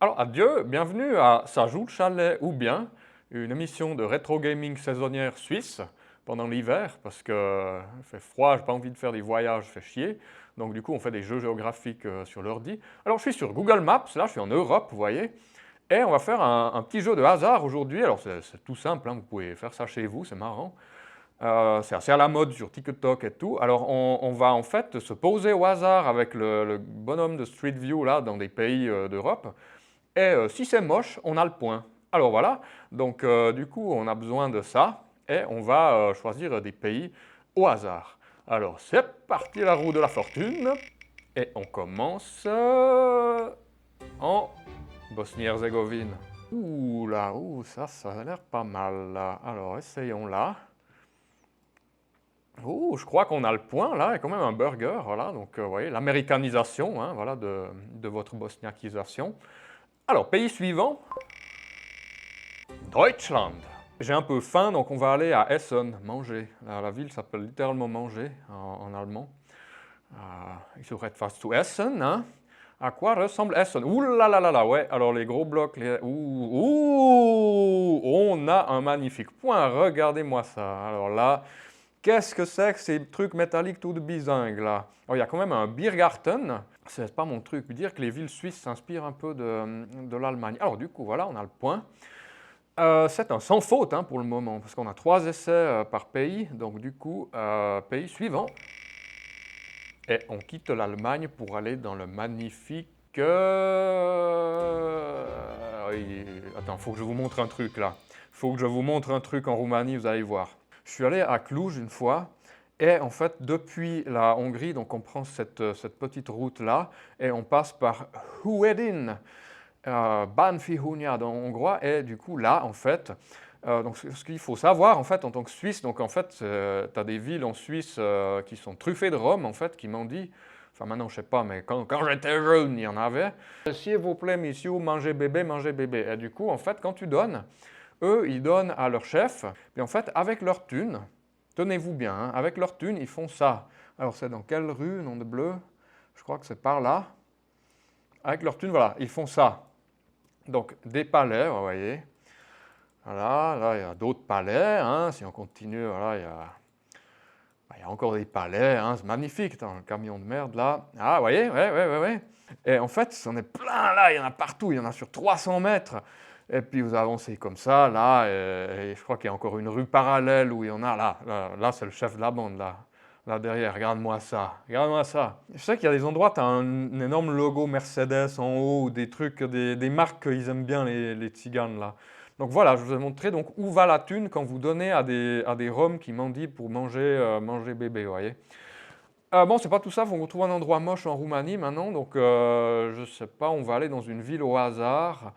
Alors, adieu, bienvenue à Ça joue le chalet ou bien, une émission de rétro gaming saisonnière suisse pendant l'hiver parce que il fait froid, j'ai pas envie de faire des voyages, fait chier. Donc du coup, on fait des jeux géographiques sur l'ordi. Alors, je suis sur Google Maps, là, je suis en Europe, vous voyez, et on va faire un petit jeu de hasard aujourd'hui. Alors, c'est tout simple, hein, vous pouvez faire ça chez vous, c'est marrant. C'est assez à la mode sur TikTok et tout. Alors, on va en fait se poser au hasard avec le bonhomme de Street View là dans des pays d'Europe. Et si c'est moche, on a le point. Alors voilà, donc du coup, on a besoin de ça et on va choisir des pays au hasard. Alors c'est parti la roue de la fortune et on commence en Bosnie-Herzégovine. Ouh là, ouh, ça a l'air pas mal là. Alors essayons là. Ouh, je crois qu'on a le point là, et quand même un burger, voilà, donc vous voyez, l'américanisation, hein, voilà, de votre bosniakisation. Alors, pays suivant, Deutschland. J'ai un peu faim, donc on va aller à Essen, manger. La ville s'appelle littéralement manger en allemand. Ich suche etwas zu essen. Hein? À quoi ressemble Essen? Ouh là là là là, ouais. Alors les gros blocs, ouh, on a un magnifique point. Regardez-moi ça. Alors là, qu'est-ce que c'est que ces trucs métalliques tout de bizingue là? Alors il y a quand même un Biergarten. C'est pas mon truc. Dire que les villes suisses s'inspirent un peu de l'Allemagne. Alors du coup, voilà, on a le point. C'est un sans faute hein, pour le moment, parce qu'on a 3 essais par pays. Donc du coup, pays suivant. Et on quitte l'Allemagne pour aller dans le magnifique... Attends, il faut que je vous montre un truc là. Il faut que je vous montre un truc en Roumanie, vous allez voir. Je suis allé à Cluj une fois, et en fait, depuis la Hongrie, donc on prend cette petite route là, et on passe par Huedin. Banfihunyad en hongrois, et du coup là, en fait, donc ce qu'il faut savoir en fait en tant que Suisse, donc en fait, tu as des villes en Suisse qui sont truffées de Roms en fait, qui m'ont dit, enfin maintenant je sais pas, mais quand j'étais jeune, il y en avait, s'il vous plaît, monsieur, mangez bébé, mangez bébé. Et du coup, en fait, quand tu donnes, eux, ils donnent à leur chef, et en fait, avec leur thune, tenez-vous bien, hein, avec leur thune, ils font ça. Alors c'est dans quelle rue, nom de bleu? Je crois que c'est par là. Avec leur thune, voilà, ils font ça. Donc des palais, vous voyez. Voilà, là il y a d'autres palais. Hein. Si on continue, voilà, il y a encore des palais. Hein. C'est magnifique dans le camion de merde là. Ah, vous voyez, ouais, ouais, ouais, ouais. Et en fait, c'en est plein là, il y en a partout, il y en a sur 300 mètres. Et puis vous avancez comme ça, là, et je crois qu'il y a encore une rue parallèle où il y en a là. Là c'est le chef de la bande, là. Là derrière, regarde-moi ça, regarde-moi ça. Je sais qu'il y a des endroits, tu as un énorme logo Mercedes en haut, ou des trucs, des marques qu'ils aiment bien, les tziganes là. Donc voilà, je vous ai montré donc où va la thune quand vous donnez à des Roms qui mendient pour manger bébé, vous voyez. Bon, c'est pas tout ça, il faut qu'on trouve un endroit moche en Roumanie maintenant, donc je sais pas, on va aller dans une ville au hasard.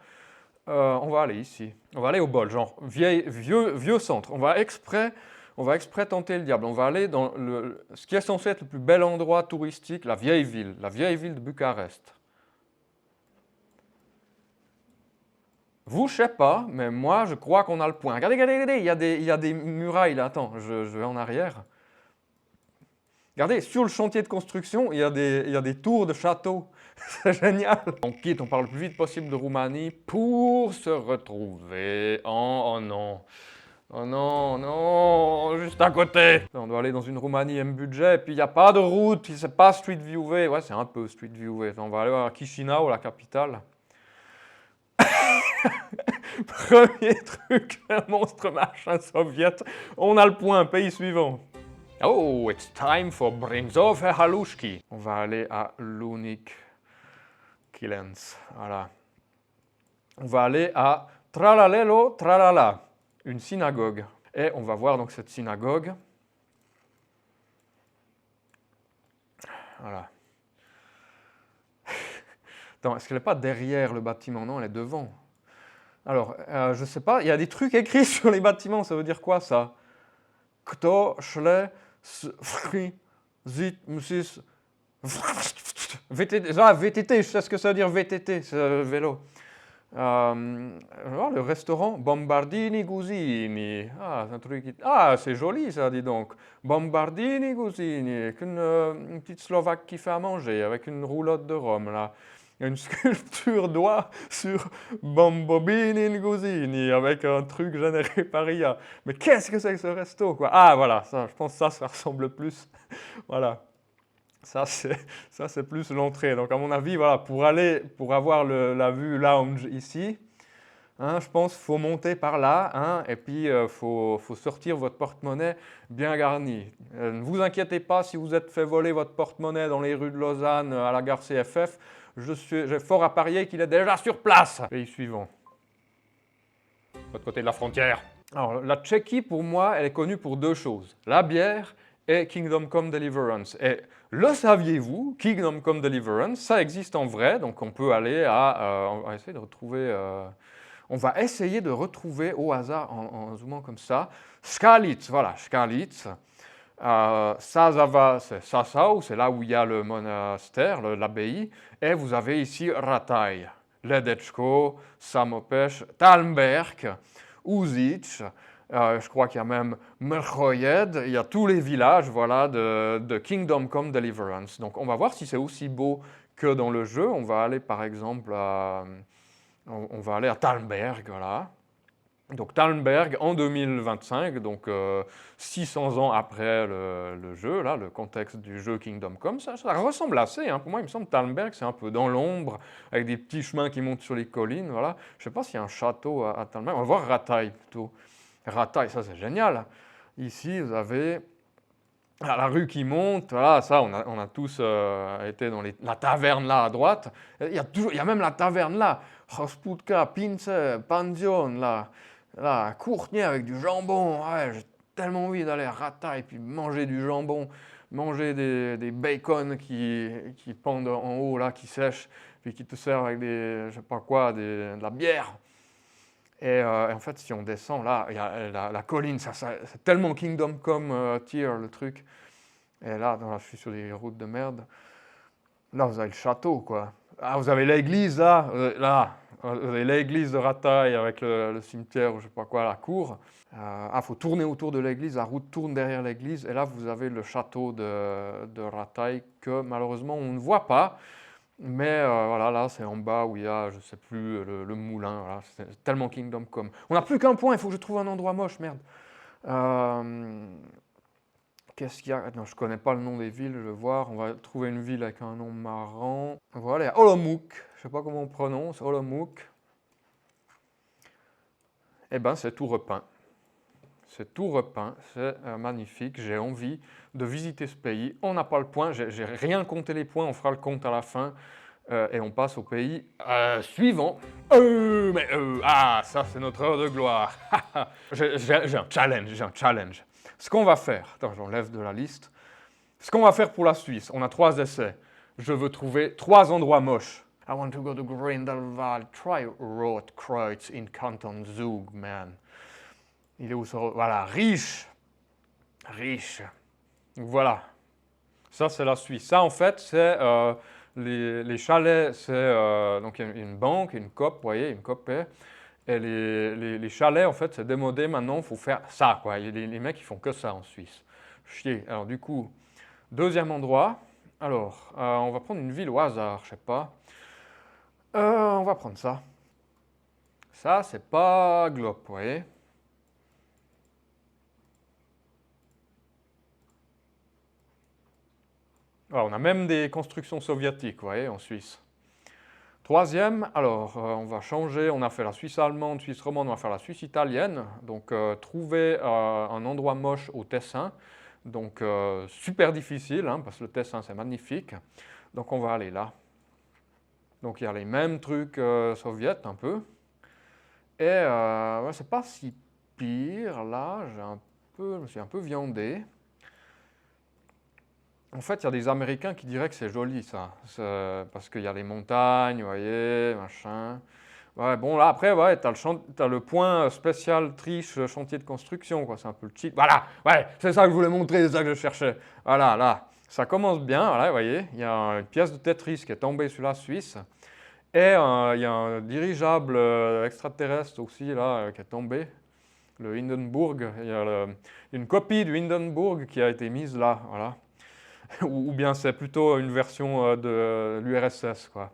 On va aller ici. On va aller au bol, genre vieux centre. On va exprès tenter le diable. On va aller dans ce qui est censé être le plus bel endroit touristique, la vieille ville de Bucarest. Vous, je sais pas, mais moi, je crois qu'on a le point. Regardez, regardez, regardez, il y a des murailles là. Attends, je vais en arrière. Regardez, sur le chantier de construction, il y a des tours de château. C'est génial. On quitte, on parle le plus vite possible de Roumanie pour se retrouver en... Oh non. Oh non, non, juste à côté. On doit aller dans une Roumanie M budget, et puis il n'y a pas de route, c'est pas Street View V. Ouais, c'est un peu Street View V. On va aller à Chisinau, la capitale. Premier truc, un monstre machin soviète. On a le point, pays suivant. Oh, it's time for Brinzov et Halushki. On va aller à Lunik Kilens. Voilà. On va aller à Tralalelo Tralala, une synagogue. Et on va voir donc cette synagogue. Voilà. Attends, est-ce qu'elle n'est pas derrière le bâtiment? Non, elle est devant. Alors, je ne sais pas, il y a des trucs écrits sur les bâtiments, ça veut dire quoi ça? Kto, Schle, Fri, Zit, Musis, VTT, VTT, je sais ce que ça veut dire VTT, c'est vélo. Le restaurant Bombardini Gusini. Ah, c'est un truc Ah, c'est joli ça, dis donc. Bombardini Gusini, avec une petite Slovaque qui fait à manger, avec une roulotte de rhum là. il y a une sculpture d'oie sur Bambobini Ngusini avec un truc généré par IA. Mais qu'est-ce que c'est que ce resto, quoi? Ah, voilà, ça, je pense que ça ressemble plus. Voilà. Ça, c'est plus l'entrée. Donc, à mon avis, voilà, pour avoir la vue lounge ici, hein, je pense qu'il faut monter par là, hein, et puis faut sortir votre porte-monnaie bien garni. Ne vous inquiétez pas si vous êtes fait voler votre porte-monnaie dans les rues de Lausanne à la gare CFF. J'ai fort à parier qu'il est déjà sur place. Pays suivant. De l'autre côté de la frontière. Alors, la Tchéquie, pour moi, elle est connue pour deux choses. La bière et Kingdom Come Deliverance. Et le saviez-vous, Kingdom Come Deliverance, ça existe en vrai, donc on peut aller on va essayer de retrouver... on va essayer de retrouver au hasard, en zoomant comme ça, Skalitz, voilà, Skalitz. Sazava, c'est Sassau, c'est là où il y a le monastère, l'abbaye. Et vous avez ici Rataj, Ledečko, Samopeš, Talmberg, Uzic. Je crois qu'il y a même Mrhojed, il y a tous les villages, voilà, de Kingdom Come Deliverance. Donc on va voir si c'est aussi beau que dans le jeu. On va aller par exemple on va aller à Talmberg, voilà. Donc Talmberg en 2025, donc 600 ans après le jeu, là, le contexte du jeu Kingdom Come, ça ressemble assez, hein. Pour moi, il me semble que Talmberg, c'est un peu dans l'ombre, avec des petits chemins qui montent sur les collines, voilà. Je ne sais pas s'il y a un château à Talmberg, on va voir Rataj plutôt. Rataj, ça c'est génial. Ici, vous avez la rue qui monte, voilà, ça, on a tous été dans la taverne là à droite. Il y a même la taverne là, Rasputka, Pince, Pension, là, Courtenay avec du jambon. Ouais, j'ai tellement envie d'aller à Rataj et puis manger du jambon, manger des bacon qui pendent en haut là, qui sèchent, puis qui te servent avec je sais pas quoi, de la bière. Et en fait, si on descend là, il y a la colline, c'est tellement Kingdom Come tier le truc. Et là, je suis sur des routes de merde. Là, vous avez le château, quoi. Ah, vous avez l'église, là. Vous avez l'église de Rataj avec le cimetière, ou je sais pas quoi, la cour. Faut tourner autour de l'église, la route tourne derrière l'église. Et là, vous avez le château de Rataj que malheureusement, on ne voit pas. Mais voilà, là, c'est en bas où il y a, je sais plus, le moulin. Voilà, c'est tellement Kingdom Come. On n'a plus qu'un point, il faut que je trouve un endroit moche, merde. Qu'est-ce qu'il y a? Non, je ne connais pas le nom des villes, je vais voir. On va trouver une ville avec un nom marrant. Voilà, il y a Olomouc. Je ne sais pas comment on prononce, Olomouc. Eh bien, c'est tout repeint. C'est tout repeint, c'est magnifique. J'ai envie de visiter ce pays. On n'a pas le point, j'ai rien compté les points, on fera le compte à la fin. Et on passe au pays suivant. Ça c'est notre heure de gloire. J'ai un challenge. Ce qu'on va faire, attends, j'enlève de la liste. Ce qu'on va faire pour la Suisse, on a 3 essais. Je veux trouver 3 endroits moches. I want to go to Grindelwald, try Rotkreuz in Canton Zug, man. Il est où ça? Voilà, riche. Voilà. Ça, c'est la Suisse. Ça, en fait, c'est les chalets. C'est donc il y a une banque, une coop, vous voyez, une coop. Et les chalets, en fait, c'est démodé maintenant. Il faut faire ça, quoi. Les mecs, ils font que ça en Suisse. Chier. Alors, du coup, deuxième endroit. Alors, on va prendre une ville au hasard, je sais pas. On va prendre ça. Ça, c'est pas Glop, vous voyez. Alors, on a même des constructions soviétiques, vous voyez, en Suisse. Troisième, alors, on va changer. On a fait la Suisse allemande, Suisse romande, on va faire la Suisse italienne. Donc, trouver un endroit moche au Tessin. Donc, super difficile, hein, parce que le Tessin, c'est magnifique. Donc, on va aller là. Donc, il y a les mêmes trucs soviétiques, un peu. Et ouais, c'est pas si pire. Là, je me suis un peu viandé. En fait, il y a des Américains qui diraient que c'est joli, ça. Parce qu'il y a les montagnes, vous voyez, machin. Ouais, bon, là, après, ouais, t'as le point spécial triche chantier de construction, quoi. C'est un peu le cheat. Voilà, ouais, c'est ça que je voulais montrer, c'est ça que je cherchais. Voilà, là, ça commence bien, voilà, vous voyez. Il y a une pièce de Tetris qui est tombée sur la Suisse. Et il y a un dirigeable extraterrestre aussi, là, qui est tombé. Le Hindenburg. Il y a une copie du Hindenburg qui a été mise là, voilà. Ou bien c'est plutôt une version de l'URSS, quoi.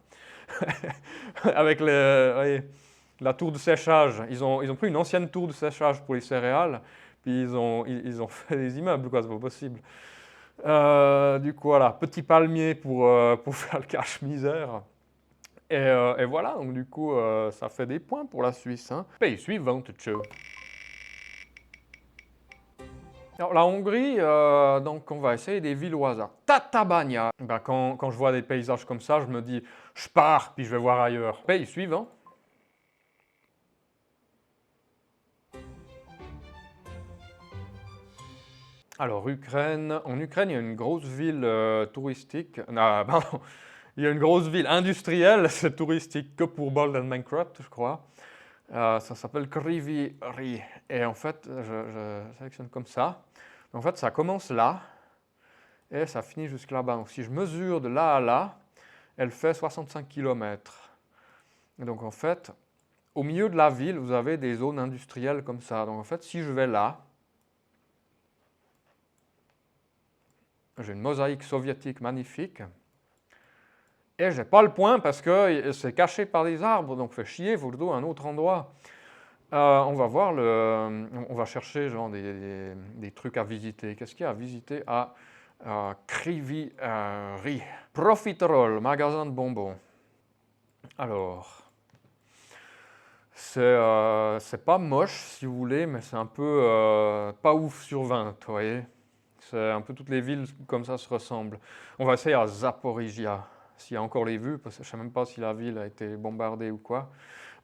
avec la tour de séchage. Ils ont pris une ancienne tour de séchage pour les céréales, puis ils ont fait des immeubles, quoi, c'est pas possible. Du coup, voilà, petit palmier pour faire le cache-misère. Et voilà, donc du coup, ça fait des points pour la Suisse. Hein. Pays suivant, tchou. Alors, la Hongrie, donc on va essayer des villes au hasard. Tatabánya. Ben, quand je vois des paysages comme ça, je me dis, je pars, puis je vais voir ailleurs. Pays suivant. Alors, Ukraine. En Ukraine, il y a une grosse ville touristique. Ah, pardon. Il y a une grosse ville industrielle, c'est touristique que pour Bold and Minecraft, je crois. Ça s'appelle Kryvyi Rih. Et en fait, je sélectionne comme ça. En fait, ça commence là et ça finit jusque là-bas. Donc, si je mesure de là à là, elle fait 65 km. Et donc, en fait, au milieu de la ville, vous avez des zones industrielles comme ça. Donc, en fait, si je vais là, j'ai une mosaïque soviétique magnifique. Et j'ai pas le point parce que c'est caché par des arbres, donc fait chier, il faut que je trouve un autre endroit. On va voir on va chercher genre des trucs à visiter. Qu'est-ce qu'il y a à visiter à Kryvyi Rih? Profiterole, magasin de bonbons. Alors, c'est pas moche si vous voulez, mais c'est un peu pas ouf sur 20, vous voyez. C'est un peu toutes les villes comme ça se ressemblent. On va essayer à Zaporizhia, s'il y a encore les vues, parce que je ne sais même pas si la ville a été bombardée ou quoi.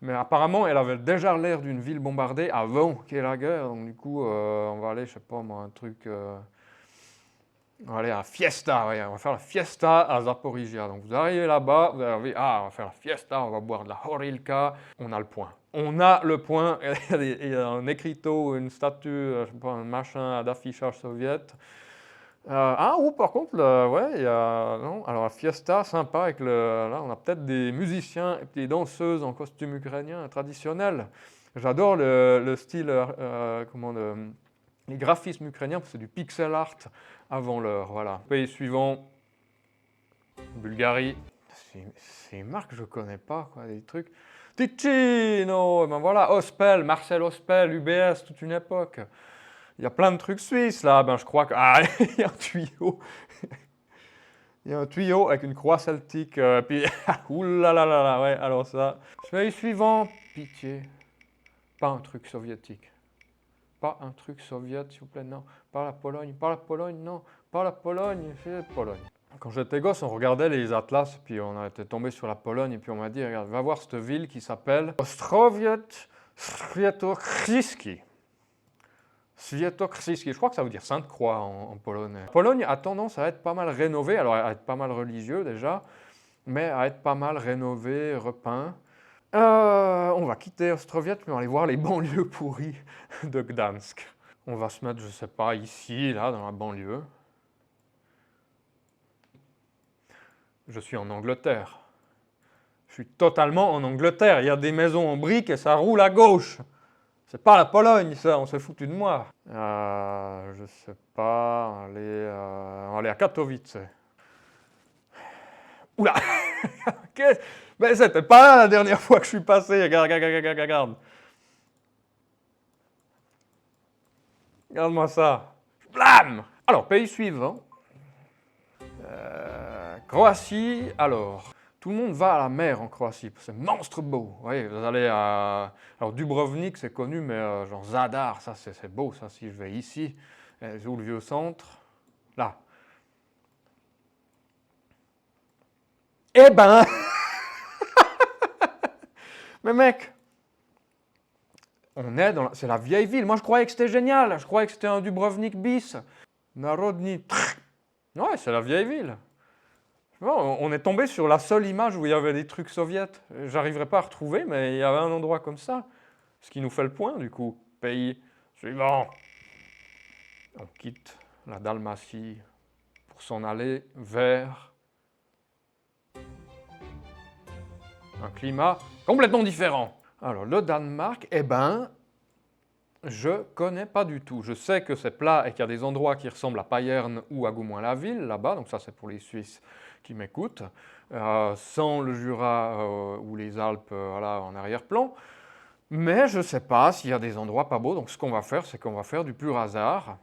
Mais apparemment, elle avait déjà l'air d'une ville bombardée avant qu'il y ait la guerre. Donc du coup, on va aller, je sais pas moi, un truc... on va aller à Fiesta, ouais, on va faire la Fiesta à Zaporizhia. Donc vous arrivez là-bas, vous arrivez, on va faire la Fiesta, on va boire de la Horilka. On a le point. On a le point, il y a un écriteau, une statue, je sais pas, un machin d'affichage soviète. Ou par contre, ouais, il y a, non, alors la Fiesta, sympa, là on a peut-être des musiciens et des danseuses en costume ukrainien traditionnel. J'adore le style, les graphismes ukrainiens, parce que c'est du pixel art avant l'heure, voilà. Pays suivant, Bulgarie. C'est une marque que je connais pas, quoi, des trucs. Ticino, ben voilà, Ospel, Marcel Ospel, UBS, toute une époque. Il y a plein de trucs suisses là, ben je crois que... Ah, il y a un tuyau. Il y a un tuyau avec une croix celtique, puis... Ouh là, ouais, alors ça... Pays suivant, pitié. Pas un truc soviétique. Pas un truc soviétique, s'il vous plaît, non. Pas la Pologne, non. Pas la Pologne, c'est la Pologne. Quand j'étais gosse, on regardait les atlas, puis on a été tombé sur la Pologne, et puis on m'a dit, regarde, va voir cette ville qui s'appelle Ostrowiec Świętokrzyski. Świętokrzyski, je crois que ça veut dire Sainte-Croix en polonais. La Pologne a tendance à être pas mal rénovée, alors à être pas mal religieux déjà, mais à être pas mal rénové, repeint. On va quitter Ostrowiec, puis on va aller voir les banlieues pourries de Gdansk. On va se mettre, je sais pas, ici, là, dans la banlieue. Je suis en Angleterre. Je suis totalement en Angleterre. Il y a des maisons en briques et ça roule à gauche. C'est pas la Pologne, ça, on s'est foutu de moi. Je sais pas, on va aller à Katowice. Oula. Mais c'était pas là la dernière fois que je suis passé, regarde. Regarde-moi ça. Blam. Alors, pays suivant. Croatie, alors. Tout le monde va à la mer en Croatie, c'est monstre beau. Vous voyez, vous allez à... Alors Dubrovnik, c'est connu, mais genre Zadar, ça c'est beau, ça, si je vais ici. Où le vieux centre? Là. Eh ben mais mec, on est dans c'est la vieille ville. Moi, je croyais que c'était génial. Je croyais que c'était un Dubrovnik bis. Narodni... Ouais, c'est la vieille ville. Bon, on est tombé sur la seule image où il y avait des trucs soviétiques. J'arriverai pas à retrouver, mais il y avait un endroit comme ça. Ce qui nous fait le point, du coup. Pays suivant. On quitte la Dalmatie pour s'en aller vers un climat complètement différent. Alors, le Danemark, eh ben, je connais pas du tout. Je sais que c'est plat et qu'il y a des endroits qui ressemblent à Payerne ou à Goumoin-la-Ville, là-bas, donc ça c'est pour les Suisses qui m'écoutent. sans le Jura ou les Alpes voilà, en arrière-plan. Mais je ne sais pas s'il y a des endroits pas beaux, donc ce qu'on va faire, c'est qu'on va faire du pur hasard.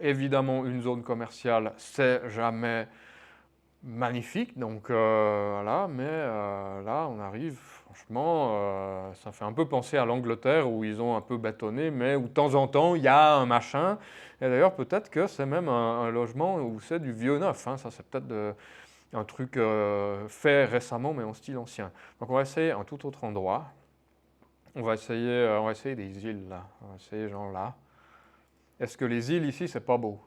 Évidemment, une zone commerciale, c'est jamais magnifique, donc voilà, mais là, on arrive, franchement, ça fait un peu penser à l'Angleterre où ils ont un peu bétonné, mais où de temps en temps, il y a un machin. Et d'ailleurs, peut-être que c'est même un logement où c'est du vieux neuf, hein, ça c'est peut-être un truc fait récemment, mais en style ancien. Donc on va essayer un tout autre endroit. On va essayer des îles, là. On va essayer genre là. Est-ce que les îles ici, c'est pas beau?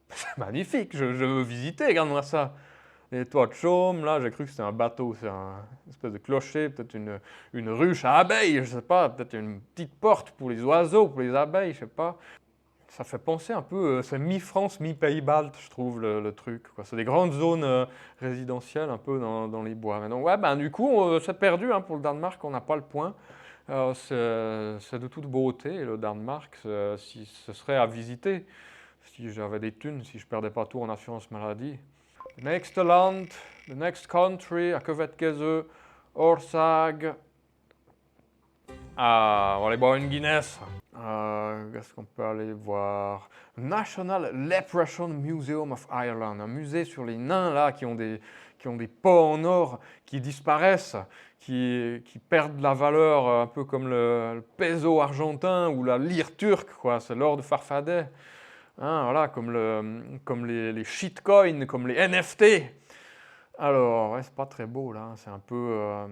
C'est magnifique, je veux visiter, regarde-moi ça. Les toits de chaume, là, j'ai cru que c'était un bateau, c'est une espèce de clocher, peut-être une ruche à abeilles, je sais pas, peut-être une petite porte pour les oiseaux, pour les abeilles, je sais pas. Ça fait penser un peu, c'est mi-France, mi-Pays-Baltes, je trouve, le truc, quoi. C'est des grandes zones résidentielles un peu dans les bois. Mais donc, ouais, ben, du coup, c'est perdu hein, pour le Danemark, on n'a pas le point. C'est de toute beauté, le Danemark, si ce serait à visiter, si j'avais des thunes, si je perdais pas tout en assurance maladie. The next land, the next country, à Kvetkeze, Orsag. Ah, on va aller boire une Guinness. Qu'est-ce qu'on peut aller voir? National Leprechaun Museum of Ireland, un musée sur les nains là qui ont des peaux en or qui disparaissent, qui perdent la valeur un peu comme le peso argentin ou la lire turque, quoi. C'est l'or de Farfadet. Hein, voilà, comme les shitcoins, comme les NFT. Alors, ouais, c'est pas très beau là, c'est un peu.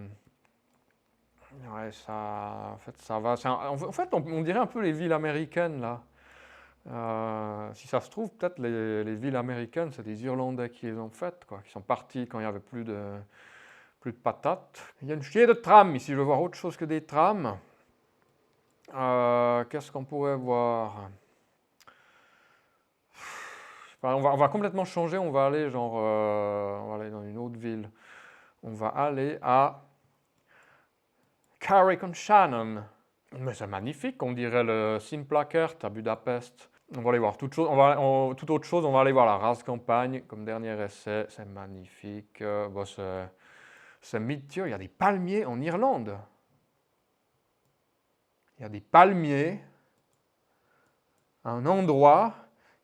Ouais, en fait, ça va. En fait, on dirait un peu les villes américaines là. Si ça se trouve, peut-être les villes américaines, c'est des Irlandais qui les ont faites, quoi, qui sont partis quand il n'y avait plus de patates. Il y a une chier de trams ici, je veux voir autre chose que des trams. Qu'est-ce qu'on pourrait voir? On va complètement changer, on va aller genre, on va aller dans une autre ville. On va aller à Carrick-on-Shannon. Mais c'est magnifique, on dirait le Simplakert à Budapest. On va aller voir toute autre chose, on va aller voir la race campagne comme dernier essai, c'est magnifique. Bon, c'est mythique, il y a des palmiers en Irlande. Il y a des palmiers à un endroit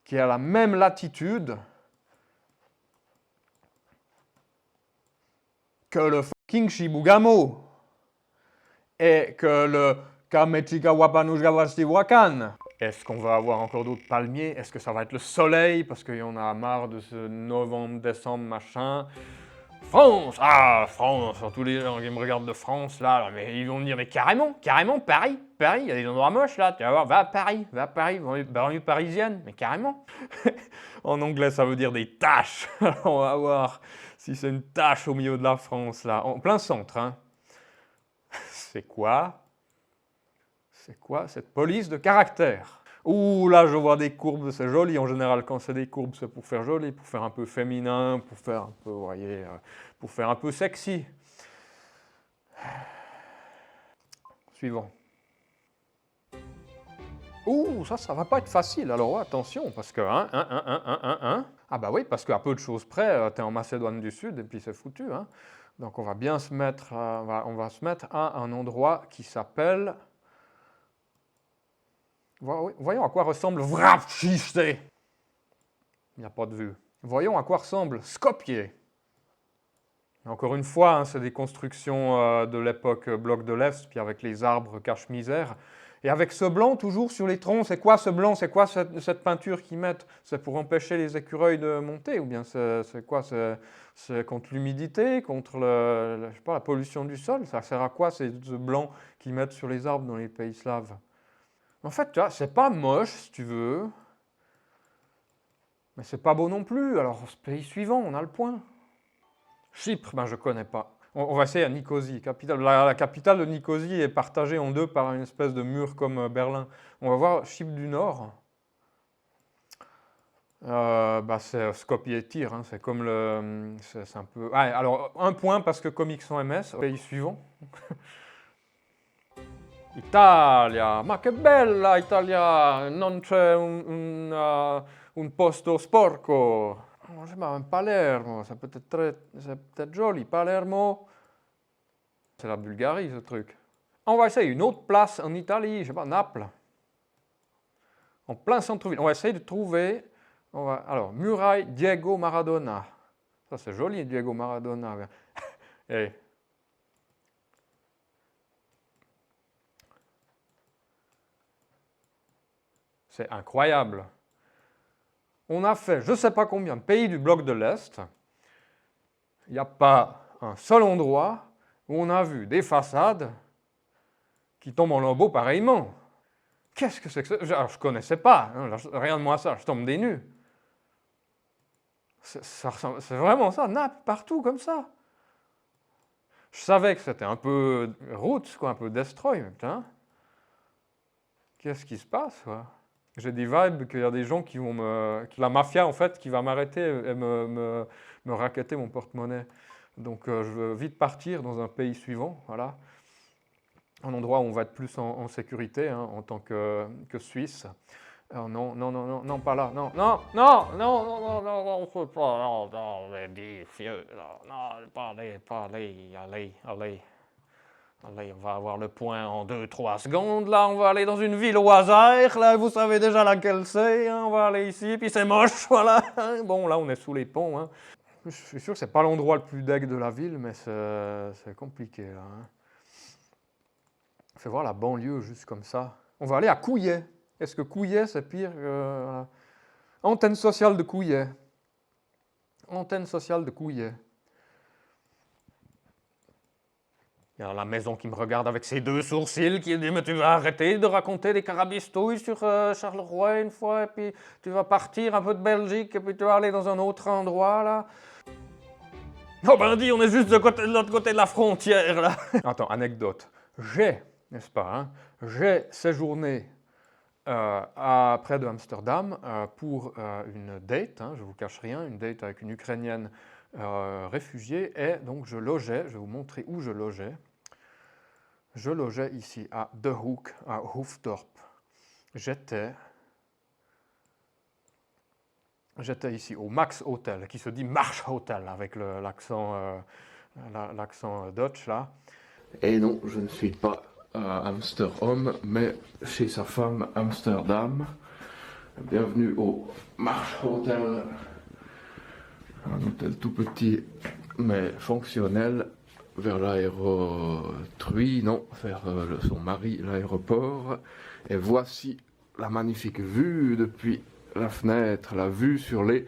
qui est à la même latitude que le fucking Chibougamau et que le Kamechikawapanujgavastiwakan. Est-ce qu'on va avoir encore d'autres palmiers? Est-ce que ça va être le soleil parce qu'il y en a marre de ce novembre, décembre, machin? France! Ah, France! Tous les gens qui me regardent de France, là, mais ils vont me dire, mais carrément, Paris, il y a des endroits moches, là, tu vas voir, va à Paris, banlieue parisienne, mais carrément. En anglais, ça veut dire des taches. Alors, on va voir si c'est une tache au milieu de la France, là, en plein centre, hein. C'est quoi? C'est quoi cette police de caractère? Ouh, là, je vois des courbes, c'est joli. En général, quand c'est des courbes, c'est pour faire joli, pour faire un peu féminin, pour faire un peu, vous voyez, pour faire un peu sexy. Suivant. Ouh, ça va pas être facile. Alors, attention, parce que, Ah bah oui, parce qu'à peu de choses près, t'es en Macédoine du Sud, et puis c'est foutu, hein. Donc, on va bien se mettre, on va se mettre à un endroit qui s'appelle... Voyons à quoi ressemble Vrapchiste. Il n'y a pas de vue. Voyons à quoi ressemble Skopje. Encore une fois, hein, c'est des constructions de l'époque bloc de l'Est, puis avec les arbres cache-misère. Et avec ce blanc toujours sur les troncs, c'est quoi ce blanc? C'est quoi cette peinture qu'ils mettent? C'est pour empêcher les écureuils de monter? Ou bien c'est quoi? C'est contre l'humidité, contre je sais pas, la pollution du sol? Ça sert à quoi ce blanc qu'ils mettent sur les arbres dans les pays slaves? En fait, tu vois, c'est pas moche, si tu veux, mais c'est pas beau non plus. Alors, pays suivant, on a le point. Chypre, ben je connais pas. On va essayer à Nicosie. La capitale de Nicosie est partagée en deux par une espèce de mur comme Berlin. On va voir Chypre du Nord. Bah c'est Skopje-Tir, hein, c'est comme le... C'est un peu... Ah, alors, un point parce que comics sont MS. Pays suivant. Italia, ma che bella Italia, non c'è un posto sporco. je sais pas, Palermo, c'est peut-être joli. Palermo, c'est la Bulgarie ce truc. On va essayer une autre place en Italie, je sais pas, Naples. En plein centre-ville. On va essayer de trouver. Alors, muraille Diego Maradona. Ça, c'est joli, Diego Maradona. Et c'est incroyable. On a fait je ne sais pas combien de pays du bloc de l'Est. Il n'y a pas un seul endroit où on a vu des façades qui tombent en lambeaux pareillement. Qu'est-ce que c'est que ça? Je ne connaissais pas. Hein, regarde-moi ça, je tombe des nues. C'est vraiment ça, nappe partout comme ça. Je savais que c'était un peu roots, quoi, un peu destroy, mais putain. Qu'est-ce qui se passe, quoi? J'ai des vibes qu'il y a des gens qui vont que la mafia, en fait, qui va m'arrêter et me racketter mon porte-monnaie. Donc, je veux vite partir dans un pays suivant, voilà. Un endroit où on va être plus en sécurité, hein, en tant que Suisse. Alors non, non, non, non, non, pas là, non, non, non, non, non, non, non, non, on peut pas, non, non, mais vieux, non, pas aller, allez, allez. Allez, on va avoir le point en 2-3 secondes, là, on va aller dans une ville au hasard, là, vous savez déjà laquelle c'est, hein, on va aller ici, puis c'est moche, voilà. Bon, là, on est sous les ponts, hein. Je suis sûr que c'est pas l'endroit le plus deg de la ville, mais c'est compliqué, là. Hein. Fais voir la banlieue juste comme ça. On va aller à Couillet. Est-ce que Couillet, c'est pire que... Voilà. Antenne sociale de Couillet. Antenne sociale de Couillet. Il y a la maison qui me regarde avec ses deux sourcils qui dit « Mais tu vas arrêter de raconter des carabistouilles sur Charleroi une fois, et puis tu vas partir un peu de Belgique, et puis tu vas aller dans un autre endroit, là. » Oh ben dis, on est juste de l'autre côté de la frontière, là. Attends, anecdote. J'ai, n'est-ce pas, hein, j'ai séjourné près de Amsterdam pour une date, hein, je ne vous cache rien, une date avec une Ukrainienne réfugiée, et donc je logeais, je vais vous montrer où je logeais. Je logeais ici à De Hoek, à Hoofddorp. J'étais ici au Max Hotel, qui se dit Marsch Hotel avec l'accent Dutch là. Et non, je ne suis pas à Amsterdam, mais chez sa femme Amsterdam. Bienvenue au Marsch Hotel. Un hôtel tout petit, mais fonctionnel. Vers l'aérodrome, non, vers son mari, l'aéroport. Et voici la magnifique vue depuis la fenêtre, la vue sur les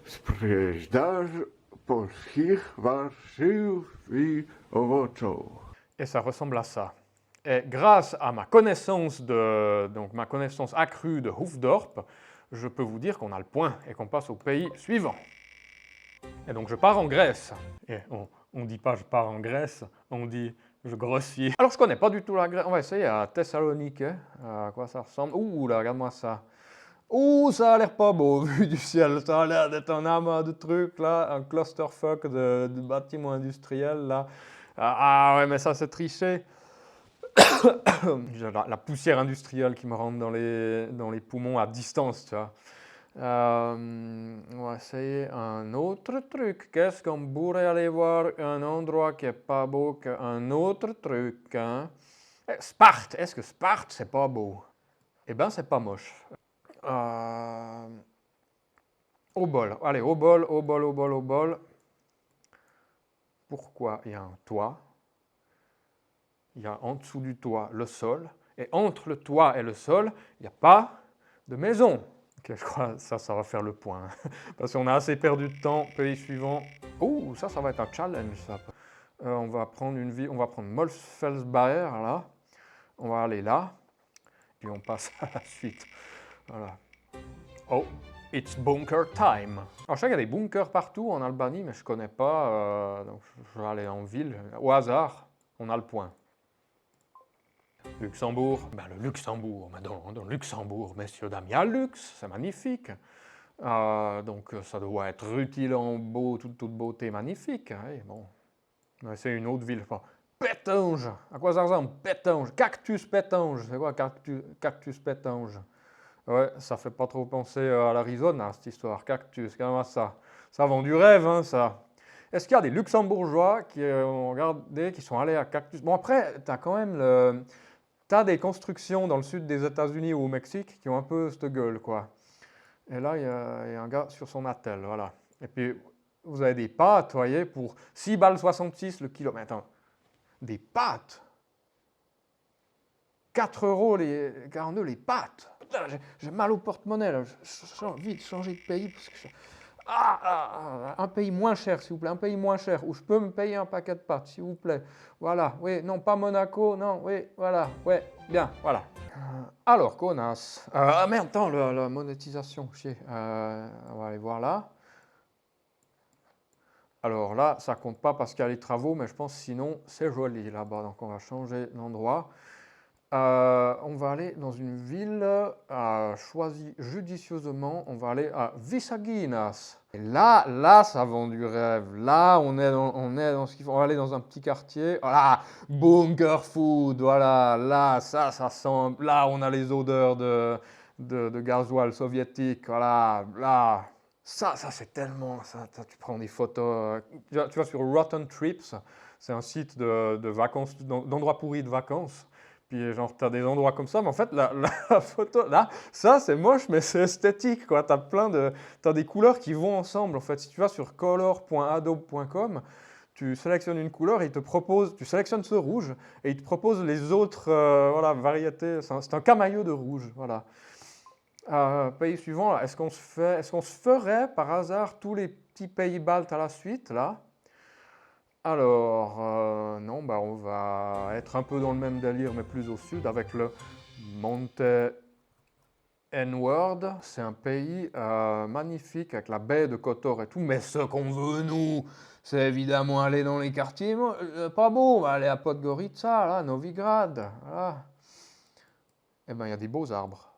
Spreedsdages polskich Varsovie Owoco. Et ça ressemble à ça. Et grâce à ma connaissance ma connaissance accrue de Hoofddorp, je peux vous dire qu'on a le point et qu'on passe au pays suivant. Et donc je pars en Grèce. Et on ne dit pas je pars en Grèce, on dit je grossis. Alors je connais pas du tout la Grèce. On va essayer à Thessalonique. À quoi ça ressemble? Ouh là, regarde-moi ça. Ouh, ça a l'air pas beau vu du ciel. Ça a l'air d'être un amas de trucs là, un clusterfuck de bâtiments industriels là. Ah ouais, mais ça c'est triché. J'ai la poussière industrielle qui me rentre dans les poumons à distance, tu vois. On va essayer un autre truc. Qu'est-ce qu'on pourrait aller voir? Un endroit qui est pas beau qu'un autre truc. Hein? Sparte. Est-ce que Sparte, c'est pas beau? Eh ben, c'est pas moche. Au bol. Allez, au bol, au bol, au bol, au bol. Pourquoi il y a un toit? Il y a en dessous du toit le sol. Et entre le toit et le sol, il n'y a pas de maison. Ok, je crois que ça va faire le point. Parce qu'on a assez perdu de temps. Pays suivant. Oh, ça va être un challenge, ça. On va prendre une ville. On va prendre Molsfelsbaer, là. On va aller là. Puis on passe à la suite. Voilà. Oh, it's bunker time. Alors, je sais qu'il y a des bunkers partout en Albanie, mais je ne connais pas. Donc, je vais aller en ville. Au hasard, on a le point. Luxembourg, ben le Luxembourg, dans le Luxembourg, messieurs, dames, il y a le luxe, c'est magnifique. Donc ça doit être rutilant, beau, toute beauté magnifique. Hein, bon. C'est une autre ville, je pense. Pétange, à quoi ça ressemble? Pétange, cactus pétange, c'est quoi cactus pétange? Ouais, ça fait pas trop penser à l'Arizona, cette histoire, cactus, comment ça? Ça vend du rêve, hein, ça. Est-ce qu'il y a des Luxembourgeois qui ont regardé, qui sont allés à Cactus? Bon, après, tu as quand même t'as des constructions dans le sud des États-Unis ou au Mexique qui ont un peu cette gueule, quoi. Et là, il y a un gars sur son attel, voilà. Et puis, vous avez des pâtes, vous voyez, pour 6 balles 66 le kilo. Mais attends, des pâtes? 4 euros les 42 les pâtes. Putain, j'ai mal au porte-monnaie là. J'ai envie de changer de pays parce que un pays moins cher s'il vous plaît, un pays moins cher où je peux me payer un paquet de pâtes s'il vous plaît. Voilà, oui, non pas Monaco, non, oui, voilà, ouais, bien, voilà. Alors, connasse. Ah merde, attends, la monétisation, chier. On va aller voir là. Alors là, ça compte pas parce qu'il y a les travaux, mais je pense sinon c'est joli là-bas. Donc on va changer d'endroit. On va aller dans une ville choisie judicieusement. On va aller à Visaginas. Et là, ça vend du rêve. Là, on est dans ce qu'il faut. On va aller dans un petit quartier. Voilà, bunker food. Voilà, là, ça sent. Là, on a les odeurs de gasoil soviétique. Voilà, là. Ça c'est tellement. Tu prends des photos. Tu vas sur Rotten Trips. C'est un site de vacances, d'endroits pourris de vacances. Puis genre, tu as des endroits comme ça, mais en fait, la photo, là, ça, c'est moche, mais c'est esthétique, quoi. T'as des couleurs qui vont ensemble, en fait. Si tu vas sur color.adobe.com, tu sélectionnes une couleur et il te propose, tu sélectionnes ce rouge et il te propose les autres, voilà, variétés. C'est un camailleux de rouge, voilà. Pays suivant, est-ce qu'on se ferait par hasard tous les petits pays baltes à la suite, là? Alors, non, bah, on va être un peu dans le même délire, mais plus au sud, avec le Monte N-Word. C'est un pays magnifique, avec la baie de Kotor et tout, mais ce qu'on veut, nous, c'est évidemment aller dans les quartiers pas beaux. On va aller à Podgorica, là, Novigrad, voilà. Eh ben, il y a des beaux arbres.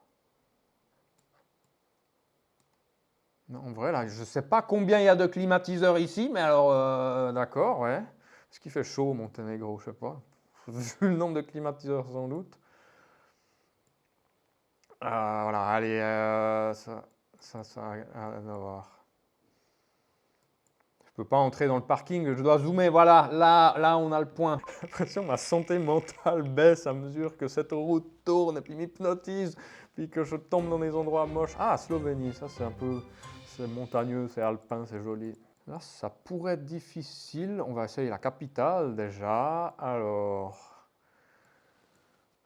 Non, en vrai, là, je ne sais pas combien il y a de climatiseurs ici, mais alors, d'accord, ouais. Est-ce qu'il fait chaud au Monténégro? Je sais pas. Vu le nombre de climatiseurs, sans doute. Voilà, allez, à voir. Je peux pas entrer dans le parking, je dois zoomer, voilà, là, on a le point. J'ai l'impression que ma santé mentale baisse à mesure que cette route tourne et puis m'hypnotise, puis que je tombe dans des endroits moches. Ah, Slovénie, ça c'est un peu, c'est montagneux, c'est alpin, c'est joli. Là, ça pourrait être difficile. On va essayer la capitale déjà. Alors.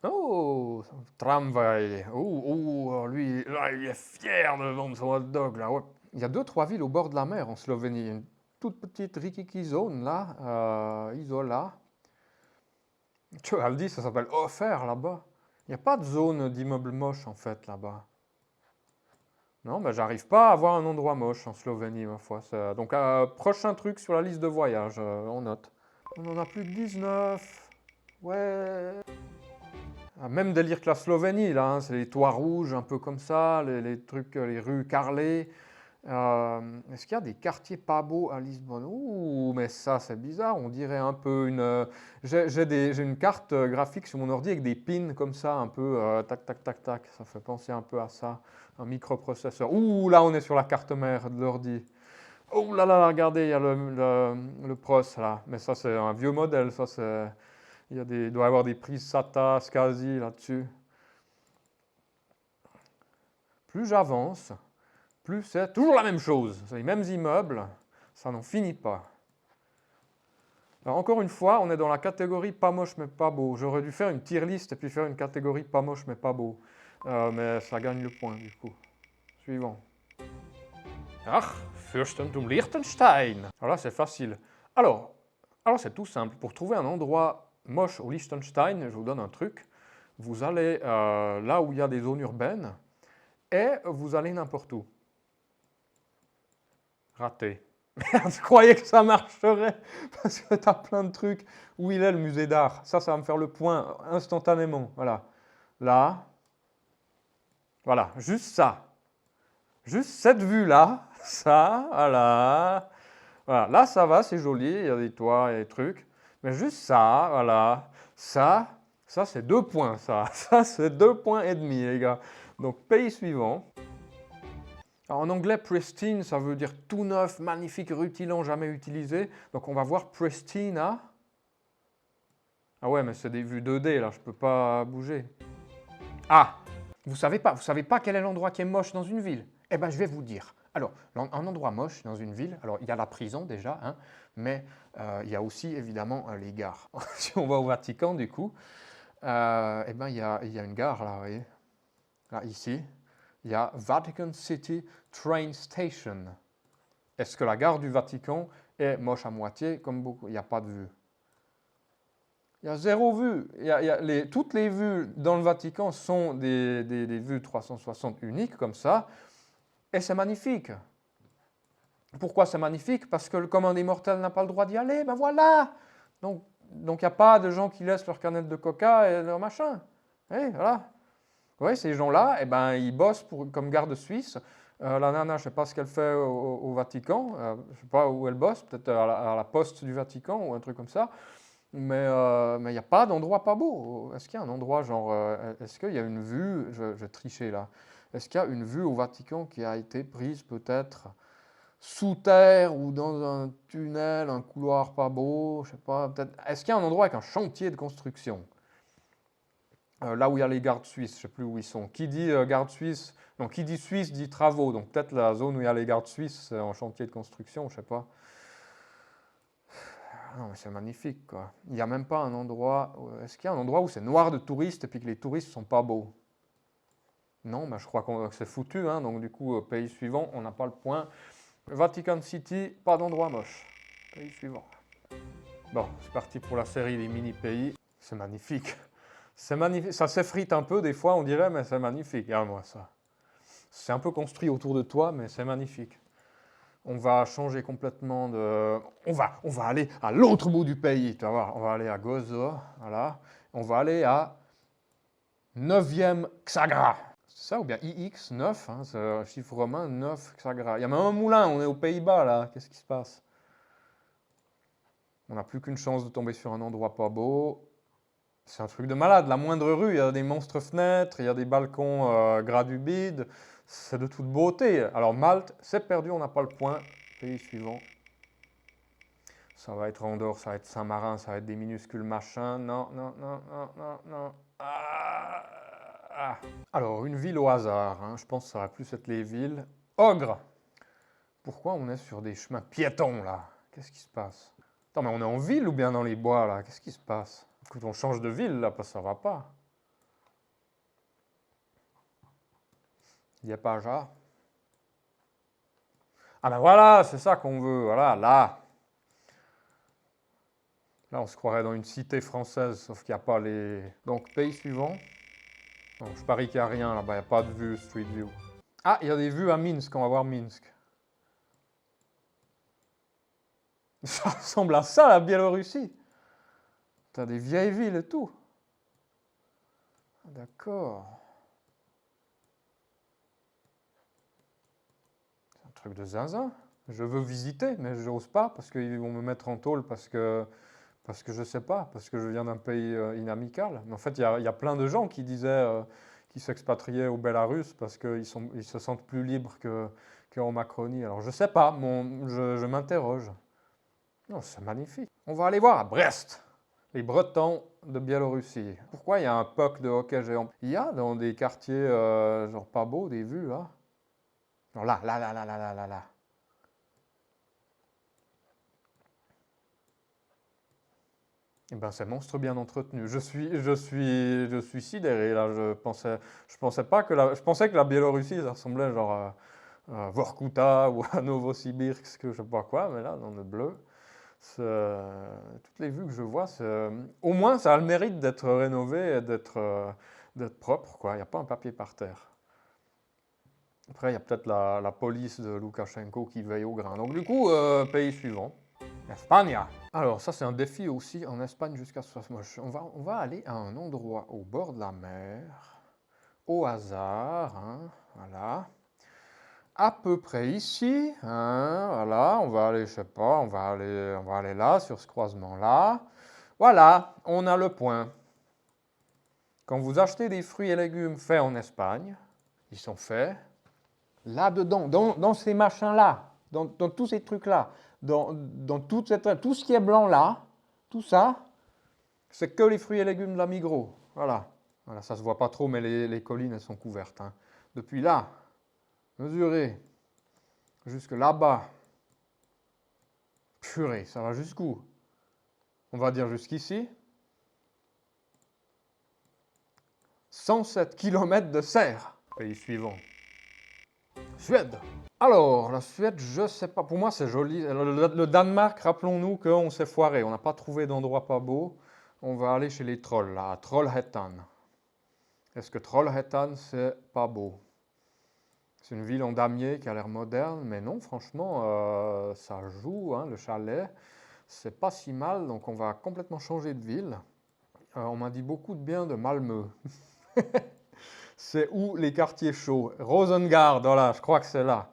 Oh, tramway. Lui, là, il est fier de vendre son hot dog. Là. Ouais. Il y a 2-3 villes au bord de la mer en Slovénie. Une toute petite rikiki zone là, Isola. Tu vois, elle dit, ça s'appelle Offert là-bas. Il n'y a pas de zone d'immeubles moches en fait là-bas. Non, ben, j'arrive pas à avoir un endroit moche en Slovénie, ma foi. Donc, prochain truc sur la liste de voyage, on note. On en a plus de 19. Ouais. Même délire que la Slovénie, là, hein, c'est les toits rouges, un peu comme ça, les trucs, les rues carrelées. Est-ce qu'il y a des quartiers pas beaux à Lisbonne? Ouh, mais ça, c'est bizarre. On dirait un peu une. J'ai une carte graphique sur mon ordi avec des pins comme ça, un peu tac, tac, tac, tac. Ça fait penser un peu à ça. Un microprocesseur. Ouh, là, on est sur la carte mère de l'ordi. Oh là là, regardez, il y a le pros là. Mais ça, c'est un vieux modèle. Ça, c'est. Il doit y avoir des prises SATA, SCSI là-dessus. Plus j'avance, plus c'est toujours la même chose. C'est les mêmes immeubles, ça n'en finit pas. Alors encore une fois, on est dans la catégorie pas moche mais pas beau. J'aurais dû faire une tier list et puis faire une catégorie pas moche mais pas beau. Mais ça gagne le point du coup. Suivant. Ach, Fürstentum Liechtenstein. Alors là, c'est facile. Alors c'est tout simple. Pour trouver un endroit moche au Liechtenstein, je vous donne un truc. Vous allez là où il y a des zones urbaines et vous allez n'importe où. Raté. Merde, je croyais que ça marcherait parce que tu as plein de trucs. Où il est le musée d'art? Ça va me faire le point instantanément. Voilà. Là. Voilà, juste ça. Juste cette vue-là. Ça, voilà. Voilà, là ça va, c'est joli, il y a des toits et des trucs. Mais juste ça, voilà. Ça c'est 2 points, ça. Ça, c'est 2 points et demi, les gars. Donc, pays suivant. Alors, en anglais, pristine, ça veut dire tout neuf, magnifique, rutilant, jamais utilisé. Donc on va voir pristine à... Ah ouais, mais c'est des vues 2D, là, je ne peux pas bouger. Ah! Vous savez pas quel est l'endroit qui est moche dans une ville? Eh bien, je vais vous dire. Alors, un endroit moche dans une ville, alors il y a la prison déjà, hein, mais il y a aussi évidemment les gares. Si on va au Vatican, du coup, eh ben, il y a une gare là, vous voyez, là, ici. Il y a Vatican City Train Station. Est-ce que la gare du Vatican est moche à moitié, comme beaucoup? Il n'y a pas de vue. Il y a zéro vue. Toutes les vues dans le Vatican sont des vues 360 uniques, comme ça, et c'est magnifique. Pourquoi c'est magnifique? Parce que le commun des mortels n'a pas le droit d'y aller, ben voilà. Donc il n'y a pas de gens qui laissent leur canette de coca et leur machin. Et voilà. Oui, ces gens-là, eh ben, ils bossent comme garde suisse. La nana, je ne sais pas ce qu'elle fait au Vatican, je ne sais pas où elle bosse, peut-être à la poste du Vatican ou un truc comme ça. Mais il n'y a pas d'endroit pas beau. Est-ce qu'il y a un endroit genre, est-ce qu'il y a une vue, je vais tricher là, est-ce qu'il y a une vue au Vatican qui a été prise peut-être sous terre ou dans un tunnel, un couloir pas beau, je sais pas, peut-être. Est-ce qu'il y a un endroit avec un chantier de construction? Là où il y a les gardes suisses, je ne sais plus où ils sont. Qui dit garde suisse? Donc qui dit Suisse dit travaux. Donc peut-être la zone où il y a les gardes suisses, c'est un chantier de construction, je ne sais pas. Ah non, mais c'est magnifique, quoi. Il n'y a même pas un endroit. Est-ce qu'il y a un endroit où c'est noir de touristes et puis que les touristes ne sont pas beaux? Non, mais je crois que c'est foutu, hein. Donc du coup, pays suivant, on n'a pas le point. Vatican City, pas d'endroit moche. Pays suivant. Bon, c'est parti pour la série des mini-pays. C'est magnifique. C'est magnifique. Ça s'effrite un peu des fois, on dirait, mais c'est magnifique. Regarde-moi ça. C'est un peu construit autour de toi, mais c'est magnifique. On va changer complètement de... On va aller à l'autre bout du pays, tu vas voir. On va aller à Gozo, voilà. On va aller à 9e Xagra. C'est ça ou bien IX, 9, hein, c'est un chiffre romain, 9 Xagra. Il y a même un moulin, on est aux Pays-Bas là. Qu'est-ce qui se passe? On n'a plus qu'une chance de tomber sur un endroit pas beau. C'est un truc de malade. La moindre rue, il y a des monstres fenêtres, il y a des balcons gradubides. C'est de toute beauté. Alors Malte, c'est perdu, on n'a pas le point. Pays suivant. Ça va être Andorre, ça va être Saint-Marin, ça va être des minuscules machins. Non, non, non, non, non, non. Ah. Alors, une ville au hasard. Hein. Je pense que ça va plus être les villes. Ogre. Pourquoi on est sur des chemins piétons là? Qu'est-ce qui se passe? Attends, mais on est en ville ou bien dans les bois là? Qu'est-ce qui se passe? Écoute, on change de ville là, parce que ça va pas. Il n'y a pas genre. Ah ben voilà, c'est ça qu'on veut. Voilà, là. Là, on se croirait dans une cité française, sauf qu'il n'y a pas les... Donc, pays suivant. Non, je parie qu'il n'y a rien là-bas, il n'y a pas de vue, Street View. Ah, il y a des vues à Minsk, on va voir Minsk. Ça ressemble à ça, la Biélorussie. T'as des vieilles villes et tout. D'accord. C'est un truc de zinzin. Je veux visiter, mais je n'ose pas parce qu'ils vont me mettre en tôle parce que je ne sais pas, parce que je viens d'un pays inamical. Mais en fait, il y a plein de gens qui disaient qu'ils s'expatriaient au Bélarus parce qu'ils se sentent plus libres qu'en Macronie. Alors je ne sais pas, je m'interroge. Non, c'est magnifique. On va aller voir à Brest, les Bretons de Biélorussie. Pourquoi il y a un puck de hockey géant? Il y a dans des quartiers genre pas beaux des vues là. Non, là, là, là, là, là, là, là, là. Eh ben, c'est monstre bien entretenu. Je suis sidéré là. Je pensais pas je pensais que la Biélorussie, ça ressemblait genre à Vorkuta ou à Novosibirsk, que je sais pas quoi, mais là, dans le bleu, toutes les vues que je vois, au moins, ça a le mérite d'être rénové et d'être propre, quoi. Il n'y a pas un papier par terre. Après, il y a peut-être la police de Loukachenko qui veille au grain. Donc, du coup, pays suivant. Espagne. Alors, ça, c'est un défi aussi en Espagne jusqu'à ce soit moche. On va aller à un endroit au bord de la mer, au hasard, hein, voilà. À peu près ici, hein, voilà. On va aller, je sais pas, on va aller là, sur ce croisement-là. Voilà, on a le point. Quand vous achetez des fruits et légumes faits en Espagne, ils sont faits là-dedans, dans ces machins-là, dans tous ces trucs-là, tout ce qui est blanc là, tout ça, c'est que les fruits et légumes de la Migros. Voilà. Voilà, ça se voit pas trop, mais les collines, elles sont couvertes, hein. Depuis là, mesurez, jusque là-bas. Purée, ça va jusqu'où? On va dire jusqu'ici. 107 km de serre. Pays suivant. Suède. Alors, la Suède, je sais pas. Pour moi, c'est joli. Le Danemark, rappelons-nous qu'on s'est foiré. On n'a pas trouvé d'endroit pas beau. On va aller chez les trolls, là, à Trollhättan. Est-ce que Trollhättan, c'est pas beau? C'est une ville en damier qui a l'air moderne, mais non, franchement, ça joue, hein, le chalet. C'est pas si mal, donc on va complètement changer de ville. On m'a dit beaucoup de bien de Malmö. C'est où les quartiers chauds? Rosengard, voilà, je crois que c'est là.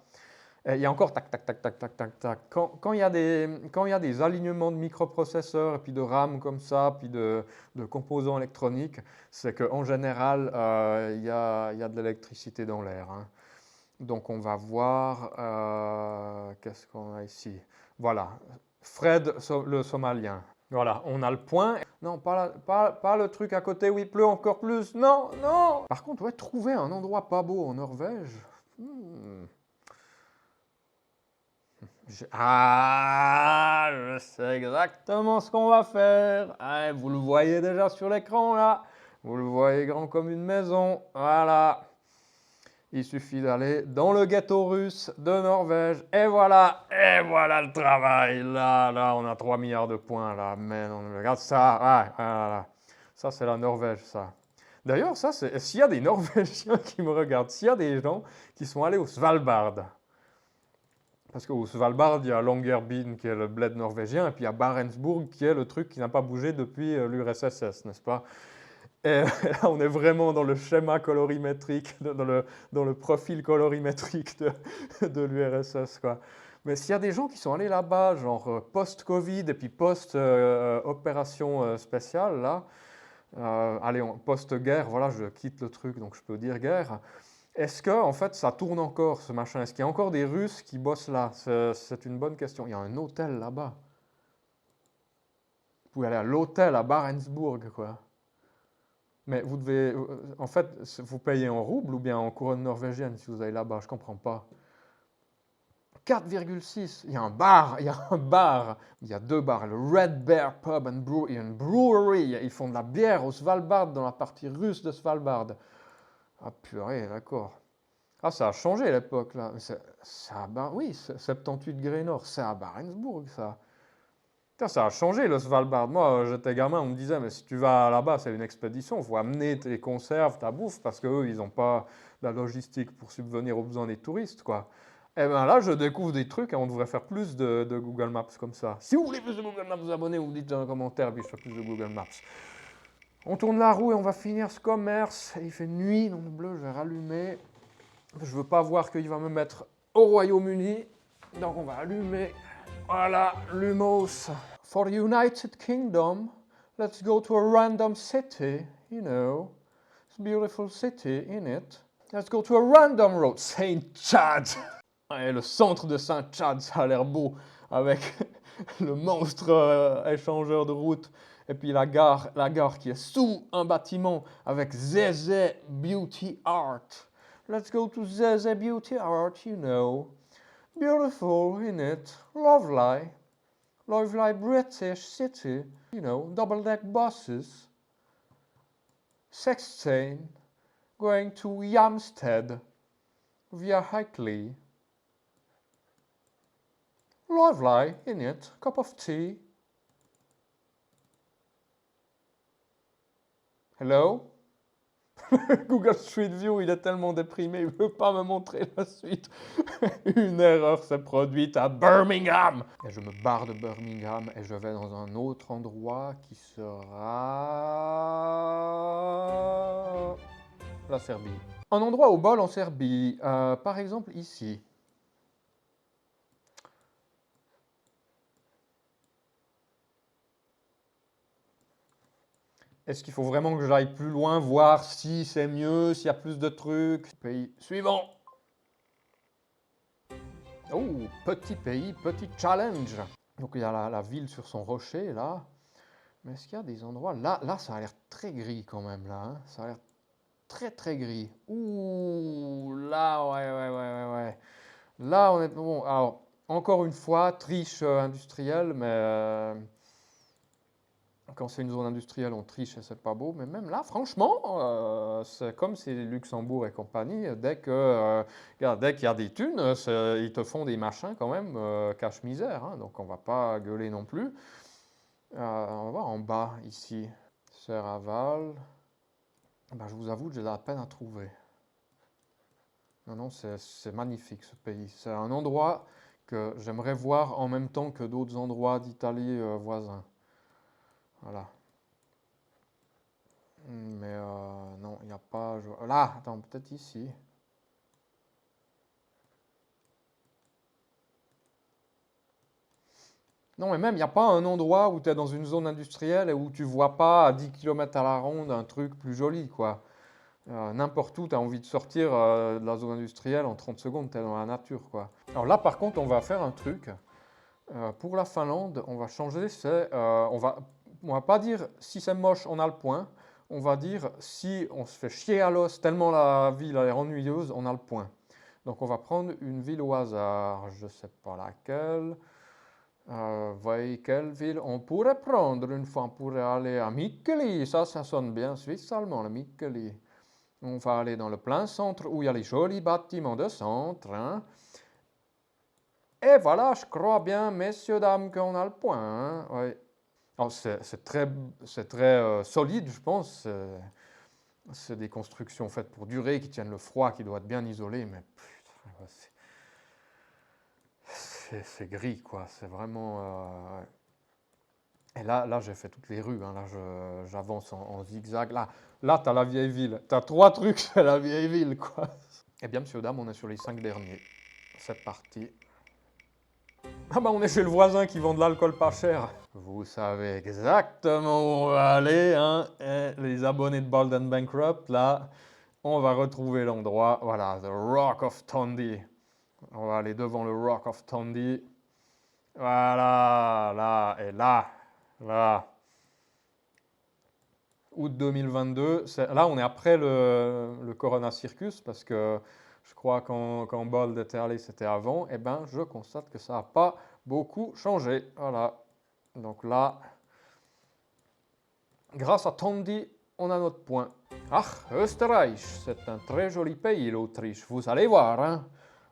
Et il y a encore tac, tac, tac, tac, tac, tac, tac. Quand il y a des alignements de microprocesseurs, et puis de RAM comme ça, puis de composants électroniques, c'est qu'en général, il y a de l'électricité dans l'air, hein. Donc on va voir, qu'est-ce qu'on a ici? Voilà, Fred le Somalien. Voilà, on a le point. Non, pas le truc à côté où il pleut encore plus. Non, non. Par contre, ouais, trouver un endroit pas beau en Norvège. Je sais exactement ce qu'on va faire. Ah, vous le voyez déjà sur l'écran là. Vous le voyez grand comme une maison. Voilà. Il suffit d'aller dans le ghetto russe de Norvège. Et voilà le travail. Là, on a 3 milliards de points là. Mais on regarde ça. Voilà. Ça, c'est la Norvège, ça. D'ailleurs, ça, c'est s'il y a des Norvégiens qui me regardent, s'il y a des gens qui sont allés au Svalbard. Parce qu'au Svalbard, il y a Longyearbyen qui est le bled norvégien, et puis il y a Barentsburg qui est le truc qui n'a pas bougé depuis l'URSS, n'est-ce pas? Et là, on est vraiment dans le schéma colorimétrique, dans le profil colorimétrique de l'URSS, quoi. Mais s'il y a des gens qui sont allés là-bas, genre post-Covid et puis post-opération spéciale, là, allez, post-guerre, voilà, je quitte le truc, donc je peux dire guerre. Est-ce que, en fait, ça tourne encore, ce machin? Est-ce qu'il y a encore des Russes qui bossent là? C'est une bonne question. Il y a un hôtel là-bas. Vous pouvez aller à l'hôtel à Barentsburg, quoi. Mais vous devez, en fait, vous payez en roubles ou bien en couronne norvégienne si vous allez là-bas? Je comprends pas. 4,6. Il y a un bar, il y a 2 bars, le Red Bear Pub and Brew, il y a une brewery, ils font de la bière au Svalbard, dans la partie russe de Svalbard. Ah purée, d'accord. Ah, ça a changé à l'époque, là. Oui, 78 degrés nord, c'est à Barentsburg, ça. Putain, ça a changé le Svalbard. Moi, j'étais gamin, on me disait, mais si tu vas là-bas, c'est une expédition, il faut amener tes conserves, ta bouffe, parce qu'eux, ils n'ont pas la logistique pour subvenir aux besoins des touristes, quoi. Et bien là, je découvre des trucs et on devrait faire plus de Google Maps comme ça. Si vous voulez plus de Google Maps, vous abonnez, vous me dites dans un commentaire, puis je fais plus de Google Maps. On tourne la roue et on va finir ce commerce. Et il fait nuit, non bleu, je vais rallumer. Je veux pas voir qu'il va me mettre au Royaume-Uni. Donc on va allumer. Voilà, Lumos. For the United Kingdom, let's go to a random city, you know. It's a beautiful city, isn't it? Let's go to a random road. Saint Chad. Et le centre de Saint Chad, ça a l'air beau. Avec le monstre échangeur de route. Et puis la gare qui est sous un bâtiment avec Zeze Beauty Art. Let's go to Zeze Beauty Art, you know. Beautiful, isn't it? Lovely. Lovely British city, you know, double-deck buses. 16, going to Jamsted via Hickley. Lovely, isn't it? Cup of tea. Hello? Google Street View, il est tellement déprimé, il ne veut pas me montrer la suite. Une erreur s'est produite à Birmingham. Et je me barre de Birmingham et je vais dans un autre endroit qui sera la Serbie. Un endroit au bol en Serbie, par exemple ici. Est-ce qu'il faut vraiment que j'aille plus loin, voir si c'est mieux, s'il y a plus de trucs? Pays suivant. Oh, petit pays, petit challenge. Donc il y a la ville sur son rocher là. Mais est-ce qu'il y a des endroits... Là, ça a l'air très gris quand même là. Hein. Ça a l'air très très gris. Ouh, là, ouais. Là, on est... Bon, alors, encore une fois, triche industrielle, mais... quand c'est une zone industrielle, on triche et c'est pas beau. Mais même là, franchement, c'est comme c'est Luxembourg et compagnie. Regarde, dès qu'il y a des thunes, ils te font des machins quand même cache-misère. Hein, donc on va pas gueuler non plus. On va voir en bas ici. Serre-Aval. Ben, je vous avoue que j'ai de la peine à trouver. Non, c'est magnifique ce pays. C'est un endroit que j'aimerais voir en même temps que d'autres endroits d'Italie voisins. Voilà. Mais non, il n'y a pas... Là, attends, peut-être ici. Non, mais même, il n'y a pas un endroit où tu es dans une zone industrielle et où tu vois pas à 10 km à la ronde un truc plus joli, quoi. N'importe où, tu as envie de sortir de la zone industrielle en 30 secondes, tu es dans la nature, quoi. Alors là, par contre, on va faire un truc. Pour la Finlande, on va changer, on va pas dire si c'est moche, on a le point. On va dire si on se fait chier à l'os tellement la ville est ennuyeuse, on a le point. Donc on va prendre une ville au hasard, je sais pas laquelle. Voyez quelle ville on pourrait prendre une fois, on pourrait aller à Mikkeli, ça sonne bien suisse allemand, le Mikkeli. On va aller dans le plein centre où il y a les jolis bâtiments de centre. Hein. Et voilà, je crois bien, messieurs, dames, qu'on a le point. Hein. Ouais. Alors, c'est très solide, je pense. C'est des constructions faites pour durer, qui tiennent le froid, qui doivent être bien isolées, mais putain, c'est gris, quoi. C'est vraiment... Et là j'ai fait toutes les rues. Hein. Là, j'avance en zigzag. Là tu as la vieille ville. Tu as 3 trucs, c'est la vieille ville, quoi. Eh bien, monsieur, dame, on est sur les 5 derniers. C'est parti. Ah bah, on est chez le voisin qui vend de l'alcool pas cher. Vous savez exactement où on va aller, hein. Et les abonnés de Bold and Bankrupt, là, on va retrouver l'endroit. Voilà, The Rock of Tondy. On va aller devant le Rock of Tondy. Voilà, là, et là. Août 2022, là on est après le Corona Circus, parce que je crois quand Bold était allé, c'était avant, et ben je constate que ça n'a pas beaucoup changé. Voilà, donc là, grâce à Tondy, on a notre point. Ah, Österreich, c'est un très joli pays, l'Autriche, vous allez voir. Hein.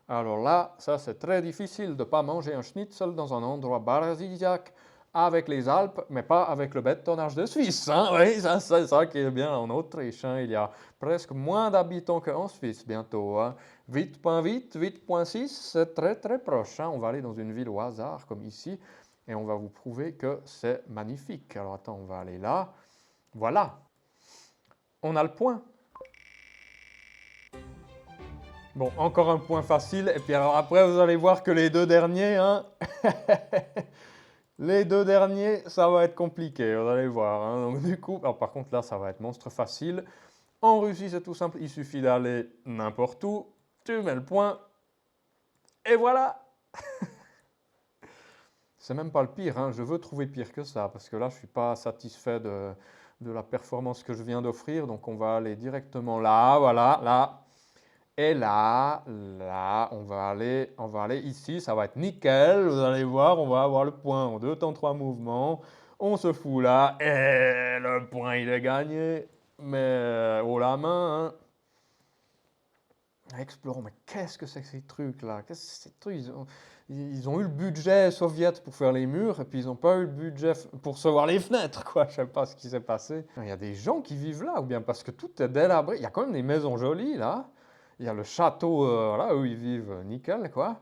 Alors là, ça c'est très difficile de ne pas manger un schnitzel dans un endroit paradisiaque avec les Alpes, mais pas avec le bétonnage de Suisse. Hein. Oui, c'est ça qui est bien en Autriche. Hein. Il y a presque moins d'habitants qu'en Suisse bientôt. Hein. 8.8, 8.6, c'est très très proche. Hein. On va aller dans une ville au hasard comme ici et on va vous prouver que c'est magnifique. Alors attends, on va aller là. Voilà, on a le point. Bon, encore un point facile, et puis alors après vous allez voir que les 2 derniers, hein, les 2 derniers, ça va être compliqué, vous allez voir. Hein. Donc du coup, alors par contre là, ça va être monstre facile. En Russie, c'est tout simple, il suffit d'aller n'importe où, tu mets le point, et voilà. C'est même pas le pire, hein. Je veux trouver pire que ça, parce que là, je suis pas satisfait de la performance que je viens d'offrir, donc on va aller directement là, voilà, là. Et là, on va aller ici, ça va être nickel, vous allez voir, on va avoir le point en 2 temps 3 mouvements. On se fout là, et le point il est gagné, mais haut la main. Hein. Explorons, mais qu'est-ce que c'est que ces trucs là? Qu'est-ce que c'est ces trucs? Ils ont eu le budget soviète pour faire les murs, et puis ils n'ont pas eu le budget pour recevoir les fenêtres, quoi. Je sais pas ce qui s'est passé. Il y a des gens qui vivent là, ou bien parce que tout est délabré. Il y a quand même des maisons jolies là. Il y a le château, là où ils vivent, nickel, quoi.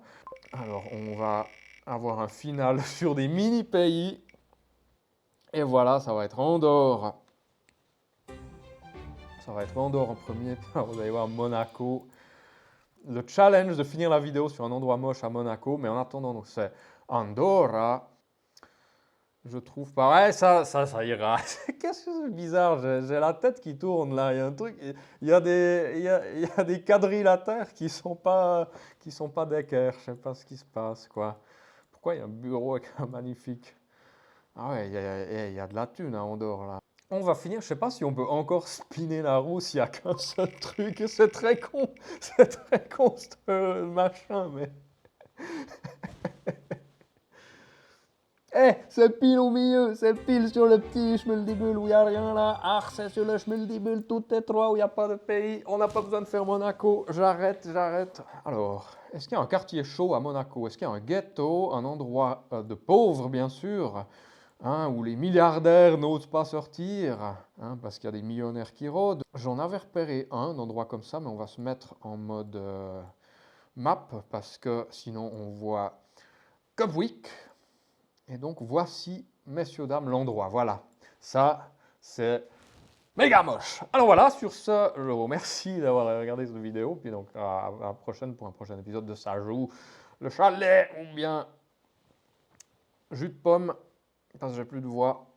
Alors, on va avoir un final sur des mini-pays. Et voilà, ça va être Andorre. Ça va être Andorre en premier. Vous allez voir Monaco. Le challenge de finir la vidéo sur un endroit moche à Monaco. Mais en attendant, c'est Andorra. Je trouve pas. Ouais, ça ira. Qu'est-ce que c'est bizarre, j'ai la tête qui tourne là. Il y a un truc, il y a des quadrilatères qui sont pas d'équerre. Je sais pas ce qui se passe, quoi. Pourquoi il y a un bureau avec un magnifique. Ah ouais, il y a de la thune à Andorre là. On va finir, je sais pas si on peut encore spinner la roue s'il y a qu'un seul truc. C'est très con, c'est très con ce machin, mais. Eh, c'est pile au milieu, c'est pile sur le petit schmuldibule où il n'y a rien là. Ah, c'est sur le schmuldibule tout étroit où il n'y a pas de pays. On n'a pas besoin de faire Monaco. J'arrête, j'arrête. Alors, est-ce qu'il y a un quartier chaud à Monaco? Est-ce qu'il y a un ghetto, un endroit de pauvres, bien sûr, hein, où les milliardaires n'osent pas sortir, hein, parce qu'il y a des millionnaires qui rôdent? J'en avais repéré un endroit comme ça, mais on va se mettre en mode map, parce que sinon on voit Cobwick. Et donc voici, messieurs, dames, l'endroit. Voilà, ça c'est méga moche. Alors voilà, sur ce, je vous remercie d'avoir regardé cette vidéo. Puis donc à la prochaine pour un prochain épisode de Ça joue, le chalet ou bien jus de pomme, parce que j'ai plus de voix.